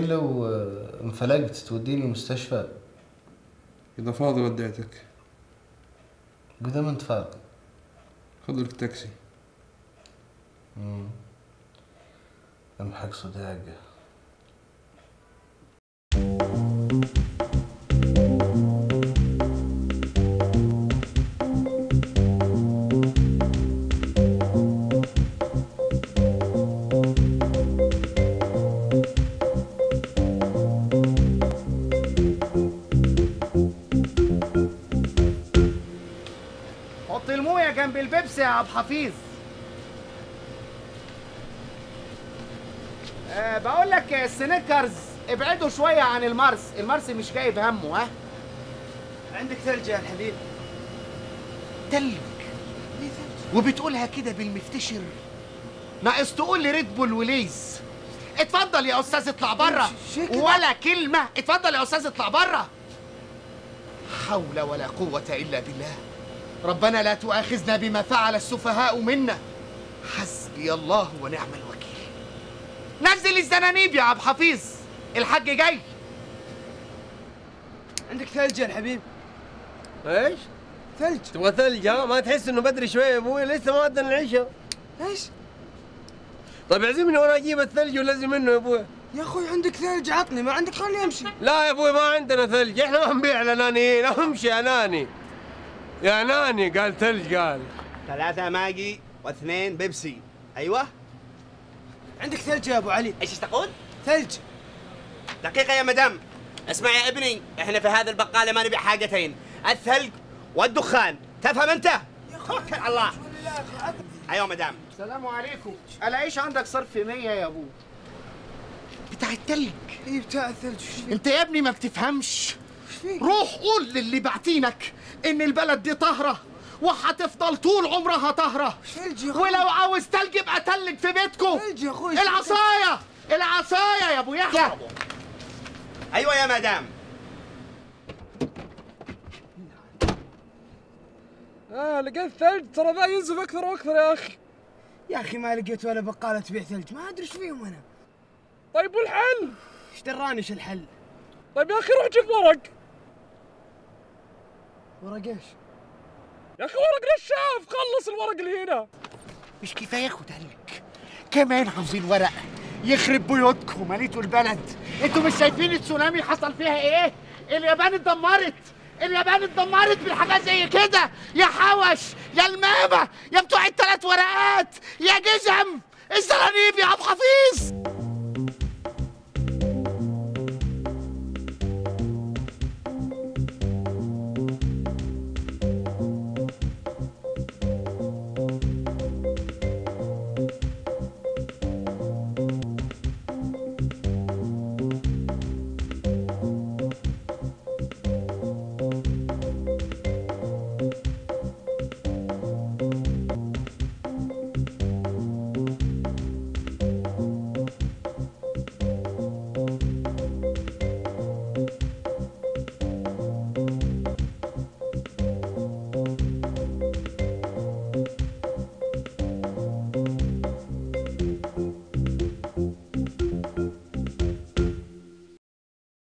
بعدين لو انفلجت توديني المستشفى؟ اذا فاضي وديتك. قدام انت فاضي. خذ لك تاكسي. امحق صداقه. حط المويه جنب البيبسي يا عبد الحفيظ. بقول لك السنيكرز ابعدوا شويه عن المارس مش جايب همه. ها عندك ثلج يا الحبيب؟ تلج؟ وبتقولها كده بالمفتشر؟ ناقص تقول لي ريد بول وليز. اتفضل يا استاذ اطلع بره. ولا كلمه. اتفضل يا استاذ اطلع بره. حول ولا قوه الا بالله. ربنا لا تؤاخذنا بما فعل السفهاء منا. حسبي الله ونعم الوكيل. نزل الزنانيب يا عبد الحفيظ، الحاج جاي. عندك ثلج يا الحبيب؟ ايش؟ ثلج. تبغى ثلج؟ ها ما تحس انه بدري شويه يا ابوي؟ لسه ما أذن العشاء. ايش؟ طيب اعزمني وانا اجيب الثلج ولازم منه يا ابوي. يا اخوي عندك ثلج عطني، ما عندك خليني امشي. لا يا ابوي ما عندنا ثلج، احنا ما نبيع لنانيين. امشي يا ناني. يا ناني قال ثلج قال. 3 ماجي و2 بيبسي. ايوه عندك ثلج يا ابو علي؟ ايش تقول؟ ثلج. دقيقة يا مدام. اسمع يا ابني، احنا في هذا البقالة ما نبيع حاجتين، الثلج والدخان، تفهم انت؟ توكل على الله. ايوه مدام. السلام عليكم. الاقيش عندك صرف 100 يا ابو. بتاع التلج. ايه بتاع الثلج. انت يا ابني ما بتفهمش. روح قول للي باعتينك ان البلد دي طاهرة وهتفضل طول عمرها طاهرة. ولو عاوز تلج يبقى تلج في بيتكم. ثلج يا اخوي. العصاية يا ابو يحيى. ايوه يا مدام. لقيت ثلج، ترى ذا ينزف اكثر واكثر يا اخي. يا اخي ما لقيت ولا بقالة تبيع ثلج، ما ادري ايش فيهم انا. طيب والحل؟ ايش دراني ايش الحل؟ طيب يا اخي روح جيب ورق. ورق ايش؟ يا اخي ورق نشاف، خلص الورق اللي هنا. مش كفايه خدلك كمان عاوزين ورق؟ يخرب بيوتكم ماليتوا البلد. انتوا مش شايفين التسونامي حصل فيها ايه؟ اليابان اتدمرت بالحاجات زي كده. يا حوش يا المامه يا بتوع ال3 ورقات يا جزم الزرانيب يا عبد الحفيظ.